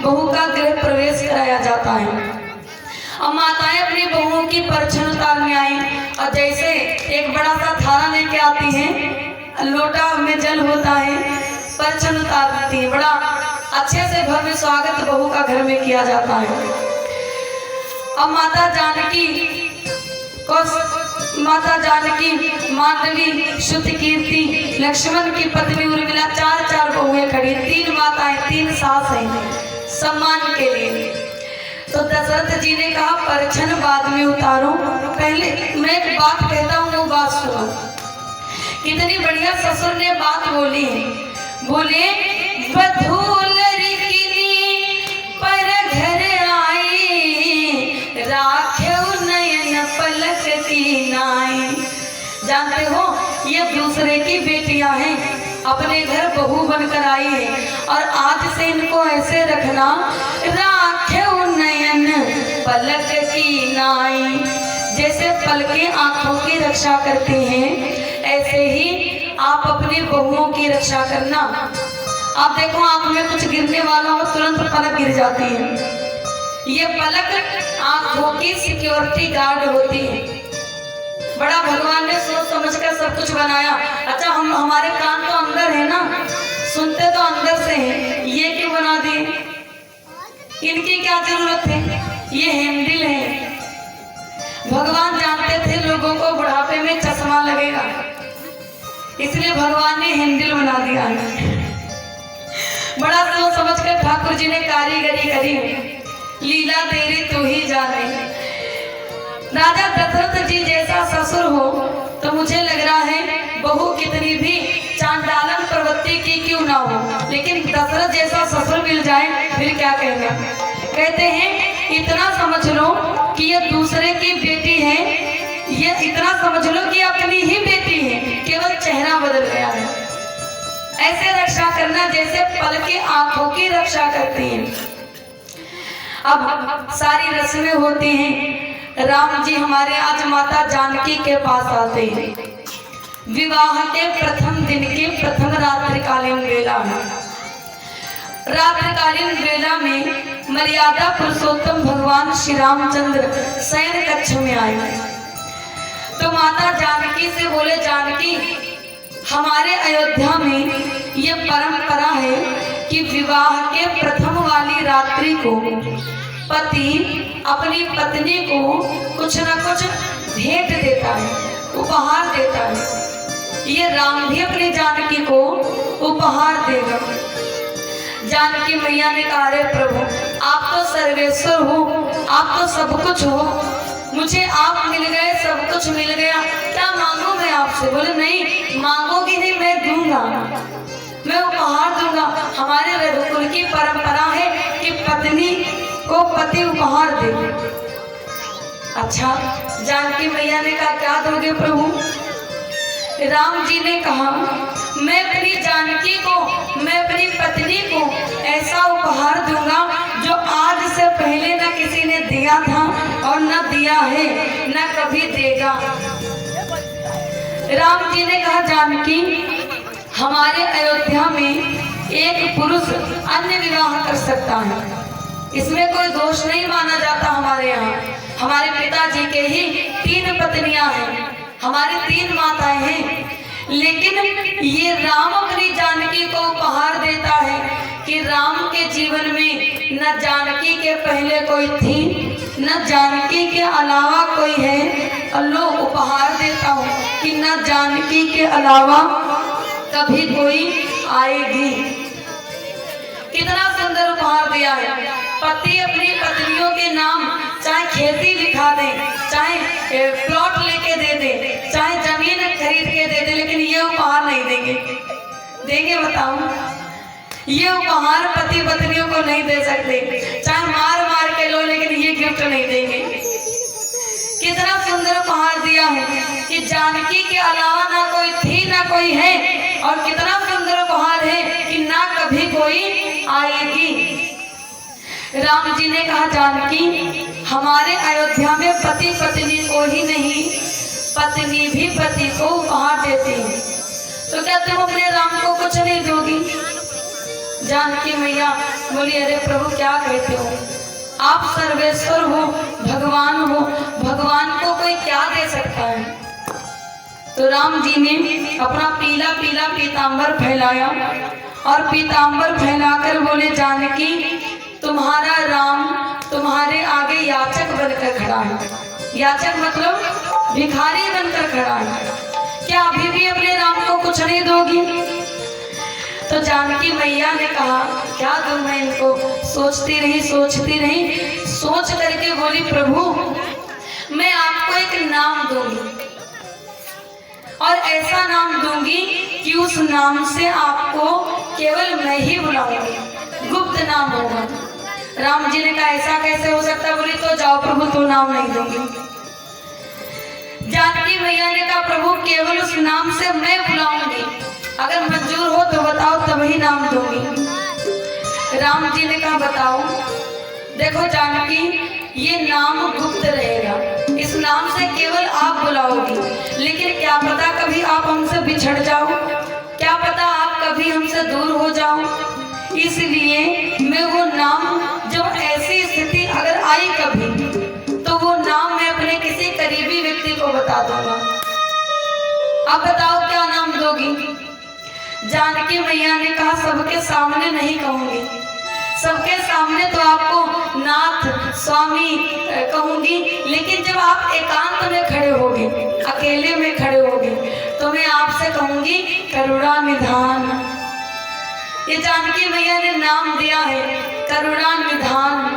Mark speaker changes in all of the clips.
Speaker 1: बहू का गृह प्रवेश कराया जाता है। अब माताएं अपनी बहुओं की परछन उतारने आई और जैसे एक बड़ा सा थाला लेके आती हैं, लोटा में जल होता है, परछन उतार देती है। बड़ा अच्छे से भव्य स्वागत बहू का घर में किया जाता है। अब माता जानकी, मांडवी, श्रुति कीर्ति, लक्ष्मण की पत्नी उर्मिला, चार बहुएं खड़ी, 3 माताएं, 3 सास हैं सम्मान के लिए। तो दशरथ जी ने कहा परछन बाद में उतारो, पहले मैं एक बात कहता हूँ, वो बात सुनो। कितनी बढ़िया ससुर ने बात बोली है। बोले बधूलरी किनी पर घर आई, राखेउ नयन पलक की नाई। जानते हो ये दूसरे की बेटियां हैं, अपने घर बहू बनकर आई है और आज से इनको ऐसे रखना, राखेउ नयन पलक की नाई। जैसे पलकें आंखों की रक्षा करती हैं, ऐसे ही आप अपनी बहुओं की रक्षा करना। आप देखो आंख में कुछ गिरने वाला हो, तुरंत पलक गिर जाती है। ये पलक आंखों की सिक्योरिटी गार्ड होती है। बड़ा भगवान ने सोच समझ कर सब कुछ बनाया। अच्छा, हमारे कान तो अंदर है ना, सुनते तो अंदर से हैं, ये क्यों बना दिए? इनकी क्या जरूरत है? ये हैंडल है। भगवान जानते थे लोगों को बुढ़ापे में चश्मा लगेगा, इसलिए भगवान ने हैंडल बना दिया है। बड़ा सोच समझ कर ठाकुर जी ने कारीगरी करी, लीला तेरी तू ही जाने। राजा दशरथ जी जैसा ससुर हो तो मुझे लग रहा है बहू कितनी भी चांडालन प्रवृत्ति की क्यों ना हो, लेकिन दशरथ जैसा ससुर मिल जाए फिर क्या कहना। कहते हैं इतना समझ लो कि ये दूसरे की बेटी है, ये इतना समझ लो कि अपनी ही बेटी है, केवल चेहरा बदल गया है। ऐसे रक्षा करना जैसे पलकें आंखों की रक्षा करती हैं। अब सारी रस्में होती हैं। राम जी हमारे आज माता जानकी के पास आते हैं। विवाह के प्रथम दिन के प्रथम रात्रिकालीन वेला में, रात्रिकालीन वेला में मर्यादा पुरुषोत्तम भगवान श्री रामचंद्र शयन कक्ष में आए। तो माता जानकी से बोले, जानकी हमारे अयोध्या में ये परंपरा है कि विवाह के प्रथम वाली रात्रि को पति अपनी पत्नी को कुछ न कुछ भेंट देता है, उपहार देता है। ये राम भी अपनी जानकी को उपहार देगा। जानकी मैया ने कहा, अरे प्रभु आप तो सर्वेश्वर हो, आप तो सब कुछ हो, मुझे आप मिल गए, सब कुछ मिल गया, क्या मांगू मैं आपसे? बोले नहीं, मांगोगी नहीं, मैं दूंगा, मैं उपहार दूंगा। हमारे रघुकुल की परंपरा है कि पत्नी को पति उपहार दे। अच्छा, जानकी मैया ने कहा क्या दोगे प्रभु? राम जी ने कहा मैं अपनी जानकी को, मैं अपनी पत्नी को ऐसा उपहार दूंगा जो आज से पहले न किसी ने दिया था और न दिया है, न कभी देगा। राम जी ने कहा जानकी हमारे अयोध्या में एक पुरुष अन्य विवाह कर सकता है, इसमें कोई दोष नहीं माना जाता। हमारे यहाँ हमारे पिताजी के ही 3 पत्नियां हैं, हमारी 3 माताएं हैं, लेकिन ये राम अपनी जानकी को उपहार देता है कि राम के जीवन में न जानकी के पहले कोई थी, न जानकी के अलावा कोई है, और लो उपहार देता हूँ कि न जानकी के अलावा कभी कोई आएगी। कितना सुंदर उपहार दिया है। पति अपनी पत्नियों के नाम चाहे खेती लिखा दे, चाहे प्लॉट लेके दे दे, चाहे जमीन खरीद के दे दे, लेकिन ये उपहार नहीं देंगे। देंगे बताओ? ये उपहार पति पत्नियों को नहीं दे सकते, चाहे मार मार के लो, लेकिन ये गिफ्ट नहीं देंगे। कितना सुंदर उपहार दिया है कि जानकी के अलावा ना कोई थी ना कोई है, और कितना सुंदर उपहार है कि ना कभी कोई आएगी। राम जी ने कहा जानकी हमारे अयोध्या में पति पत्नी को ही नहीं, पत्नी भी पति को उपहार देती है। तो क्या तुम अपने राम को कुछ नहीं दोगी? जानकी मैया बोली, अरे प्रभु क्या कहते हो, आप सर्वेश्वर हो, भगवान हो, भगवान को कोई क्या दे सकता है। तो राम जी ने अपना पीला पीला पीताम्बर फैलाया और पीताम्बर फैलाकर बोले, जानकी तुम्हारा राम तुम्हारे आगे याचक बनकर खड़ा है। याचक मतलब भिखारी बनकर खड़ा है, क्या अभी भी अपने राम को कुछ नहीं दोगी। तो जानकी मैया ने कहा, क्या दूं मैं इनको। सोचती रही, सोच करके बोली, प्रभु मैं आपको एक नाम दूंगी और ऐसा नाम दूंगी कि उस नाम से आपको केवल मैं ही बुलाऊंगी, गुप्त नाम होगा। राम जी ने कहा, ऐसा कैसे हो सकता है। बोली, तो जाओ प्रभु, तो नाम नहीं दूंगी। जानकी मैया ने कहा, प्रभु केवल उस नाम से मैं बुलाऊंगी, अगर मंजूर हो तो बताओ, तभी नाम दूंगी। राम जी ने कहा, बताओ। देखो जानकी, ये नाम गुप्त रहेगा, इस नाम से केवल आप बुलाओगी, लेकिन क्या पता कभी आप हमसे बिछड़ जाओ, क्या पता आप कभी हमसे दूर हो जाओ। इसलिए मैं वो नाम, जो ऐसी स्थिति अगर आई कभी, तो वो नाम मैं अपने किसी करीबी व्यक्ति को बता दूंगा। अब बताओ क्या नाम दोगी। जानकी मैया ने कहा, सबके सामने नहीं कहूंगी, सबके सामने तो आपको नाथ स्वामी कहूंगी, लेकिन जब आप एकांत में खड़े होगे, अकेले में खड़े होगे, तो मैं आपसे कहूंगी करुणा निधान। ये जानकी मैया ने नाम दिया है करुणा निधान।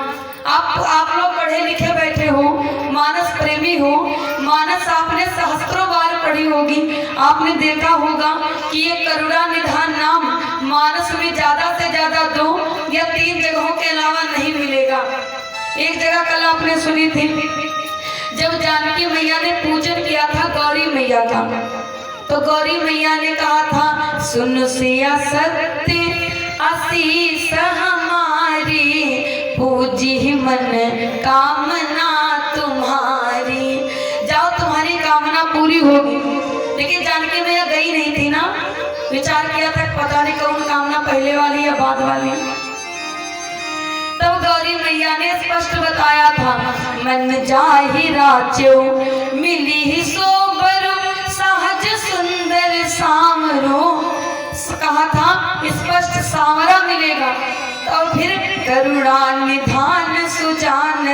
Speaker 1: आप लोग पढ़े लिखे बैठे हो, मानस प्रेमी हो, मानस आपने सहस्त्रों बार पढ़ी होगी, आपने देखा होगा कि ये करुणा निधान नाम मानस में ज्यादा से ज्यादा 2 या 3 जगहों के अलावा नहीं मिलेगा। एक जगह कल आपने सुनी थी, जब जानकी मैया ने पूजन किया था गौरी मैया का, तो गौरी मैया ने कहा था, सुन सिया सत्य आशीष हमारी, पूजी मन कामना तुम्हारी। जाओ तुम्हारी कामना पूरी होगी। लेकिन जानकी मैया गई नहीं थी ना, विचार किया था पता नहीं कौन कामना, पहले वाली या बाद वाली। तब गौरी मैया ने स्पष्ट बताया था, मन जाहि राच्यो मिली ही सोबर, सहज सुंदर सामरो। कहा था स्पष्ट सामरा मिलेगा, और फिर करुणा निधान सुजान